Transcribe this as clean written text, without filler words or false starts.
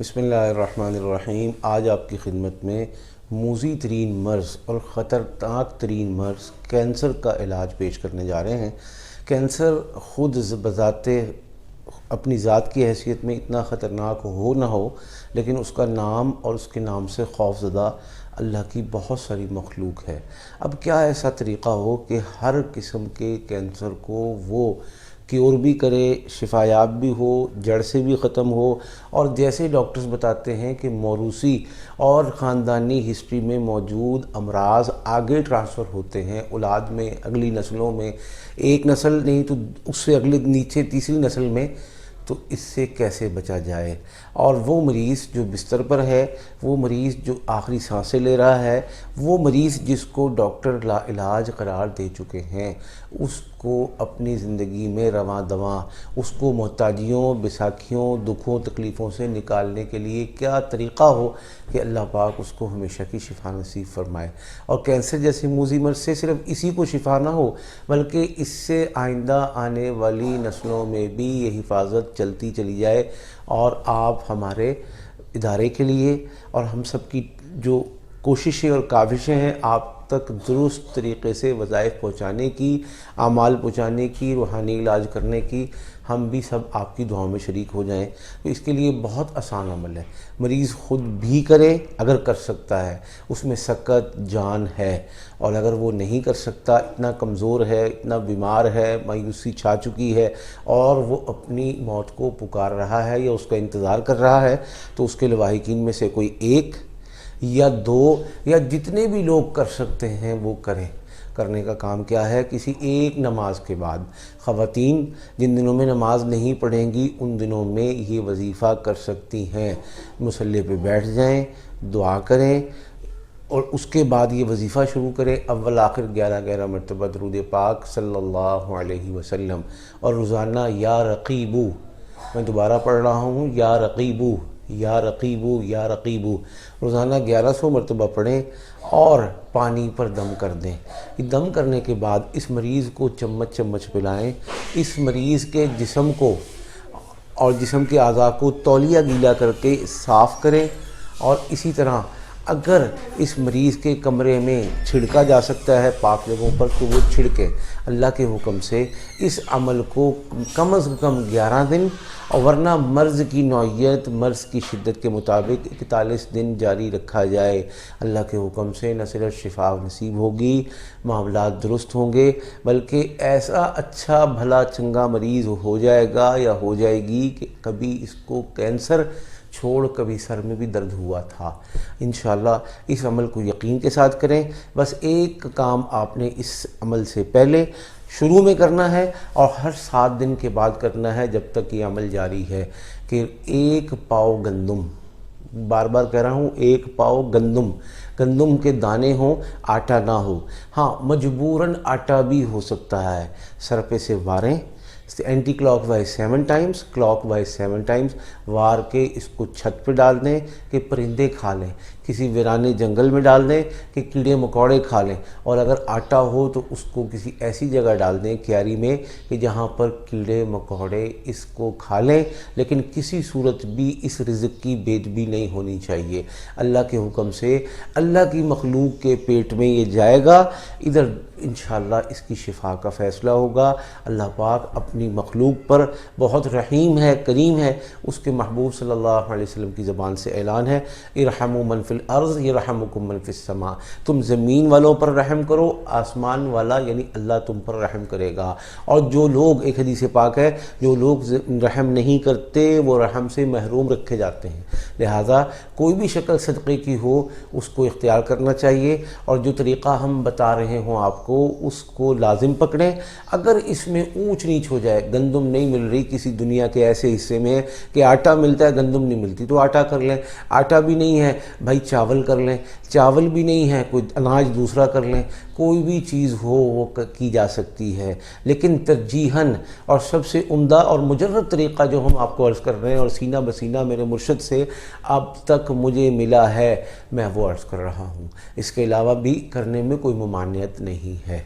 بسم اللہ الرحمن الرحیم۔ آج آپ کی خدمت میں موذی ترین مرض اور خطرناک ترین مرض کینسر کا علاج پیش کرنے جا رہے ہیں۔ کینسر خود بذات اپنی ذات کی حیثیت میں اتنا خطرناک ہو نہ ہو، لیکن اس کا نام اور اس کے نام سے خوف زدہ اللہ کی بہت ساری مخلوق ہے۔ اب کیا ایسا طریقہ ہو کہ ہر قسم کے کینسر کو وہ کیور بھی کرے، شفا یاب بھی ہو، جڑ سے بھی ختم ہو، اور جیسے ڈاکٹرز بتاتے ہیں کہ موروثی اور خاندانی ہسٹری میں موجود امراض آگے ٹرانسفر ہوتے ہیں اولاد میں، اگلی نسلوں میں، ایک نسل نہیں تو اس سے اگلے نیچے تیسری نسل میں، تو اس سے کیسے بچا جائے۔ اور وہ مریض جو بستر پر ہے، وہ مریض جو آخری سانسیں لے رہا ہے، وہ مریض جس کو ڈاکٹر لا علاج قرار دے چکے ہیں، اس کو اپنی زندگی میں رواں دواں، اس کو محتاجیوں، بیساکھیوں، دکھوں، تکلیفوں سے نکالنے کے لیے کیا طریقہ ہو کہ اللہ پاک اس کو ہمیشہ کی شفا نصیب فرمائے۔ اور کینسر جیسے موذی مرض سے صرف اسی کو شفا نہ ہو، بلکہ اس سے آئندہ آنے والی نسلوں میں بھی یہ حفاظت چلتی چلی جائے، اور آپ ہمارے ادارے کے لیے اور ہم سب کی جو کوششیں اور کاوشیں ہیں آپ تک درست طریقے سے وظائف پہنچانے کی، اعمال پہنچانے کی، روحانی علاج کرنے کی، ہم بھی سب آپ کی دعاؤں میں شریک ہو جائیں۔ تو اس کے لیے بہت آسان عمل ہے، مریض خود بھی کرے اگر کر سکتا ہے، اس میں سکت جان ہے، اور اگر وہ نہیں کر سکتا، اتنا کمزور ہے، اتنا بیمار ہے، مایوسی چھا چکی ہے، اور وہ اپنی موت کو پکار رہا ہے یا اس کا انتظار کر رہا ہے، تو اس کے لواحقین میں سے کوئی ایک یا دو یا جتنے بھی لوگ کر سکتے ہیں وہ کریں۔ کرنے کا کام کیا ہے؟ کسی ایک نماز کے بعد خواتین جن دنوں میں نماز نہیں پڑھیں گی ان دنوں میں یہ وظیفہ کر سکتی ہیں، مصلی پہ بیٹھ جائیں، دعا کریں، اور اس کے بعد یہ وظیفہ شروع کریں، اول آخر 11 مرتبہ درود پاک صلی اللہ علیہ وسلم، اور روزانہ یا رقیبو، میں دوبارہ پڑھ رہا ہوں، یا رقیبو یا رقیبو یا رقیبو، روزانہ 1100 مرتبہ پڑھیں اور پانی پر دم کر دیں۔ دم کرنے کے بعد اس مریض کو چمچ چمچ پلائیں، اس مریض کے جسم کو اور جسم کے اعضاء کو تولیہ گیلا کر کے صاف کریں، اور اسی طرح اگر اس مریض کے کمرے میں چھڑکا جا سکتا ہے پاک جگہوں پر تو وہ چھڑکیں۔ اللہ کے حکم سے اس عمل کو کم از کم 11 دن، اور ورنہ مرض کی نوعیت، مرض کی شدت کے مطابق 41 دن جاری رکھا جائے۔ اللہ کے حکم سے نہ صرف شفا نصیب ہوگی، معاملات درست ہوں گے، بلکہ ایسا اچھا بھلا چنگا مریض ہو جائے گا یا ہو جائے گی کہ کبھی اس کو کینسر چھوڑ کبھی سر میں بھی درد ہوا تھا۔ انشاءاللہ اس عمل کو یقین کے ساتھ کریں۔ بس ایک کام آپ نے اس عمل سے پہلے شروع میں کرنا ہے اور ہر 7 دن کے بعد کرنا ہے جب تک یہ عمل جاری ہے، کہ 1 پاؤ گندم، بار بار کہہ رہا ہوں 1 پاؤ گندم کے دانے ہوں، آٹا نہ ہو۔ ہاں مجبوراً آٹا بھی ہو سکتا ہے۔ سر پہ سے واریں، anti clockwise 7 times, clockwise 7 times وار کے اس کو چھت پہ ڈال دیں کہ پرندے کھا لیں، کسی ویرانے جنگل میں ڈال دیں کہ کیڑے مکوڑے کھا لیں، اور اگر آٹا ہو تو اس کو کسی ایسی جگہ ڈال دیں کیاری میں کہ جہاں پر کیڑے مکوڑے اس کو کھا لیں، لیکن کسی صورت بھی اس رزق کی بے ادبی نہیں ہونی چاہیے۔ اللہ کے حکم سے اللہ کی مخلوق کے پیٹ میں یہ جائے گا، ادھر انشاءاللہ اس کی شفا کا فیصلہ ہوگا۔ اللہ پاک اپنی مخلوق پر بہت رحیم ہے، کریم ہے۔ اس کے محبوب صلی اللہ علیہ وسلم کی زبان سے اعلان ہے، ارحموا من فی الارض یرحمکم من فی السماء، تم زمین والوں پر رحم کرو، آسمان والا یعنی اللہ تم پر رحم کرے گا۔ اور جو لوگ، ایک حدیث پاک ہے، جو لوگ رحم نہیں کرتے وہ رحم سے محروم رکھے جاتے ہیں۔ لہٰذا کوئی بھی شکل صدقے کی ہو اس کو اختیار کرنا چاہیے، اور جو طریقہ ہم بتا رہے ہوں آپ کو اس کو لازم پکڑیں۔ اگر اس میں اونچ نیچ ہو جائے، گندم نہیں مل رہی کسی دنیا کے ایسے حصے میں کہ آٹا ملتا ہے گندم نہیں ملتی، تو آٹا کر لیں۔ آٹا بھی نہیں ہے بھائی چاول کر لیں، چاول بھی نہیں ہے کوئی اناج دوسرا کر لیں، کوئی بھی چیز ہو وہ کی جا سکتی ہے، لیکن ترجیحاً اور سب سے عمدہ اور مجرب طریقہ جو ہم آپ کو عرض کر رہے ہیں اور سینہ بسینہ میرے مرشد سے اب تک مجھے ملا ہے، میں وہ عرض کر رہا ہوں۔ اس کے علاوہ بھی کرنے میں کوئی ممانعت نہیں ہے۔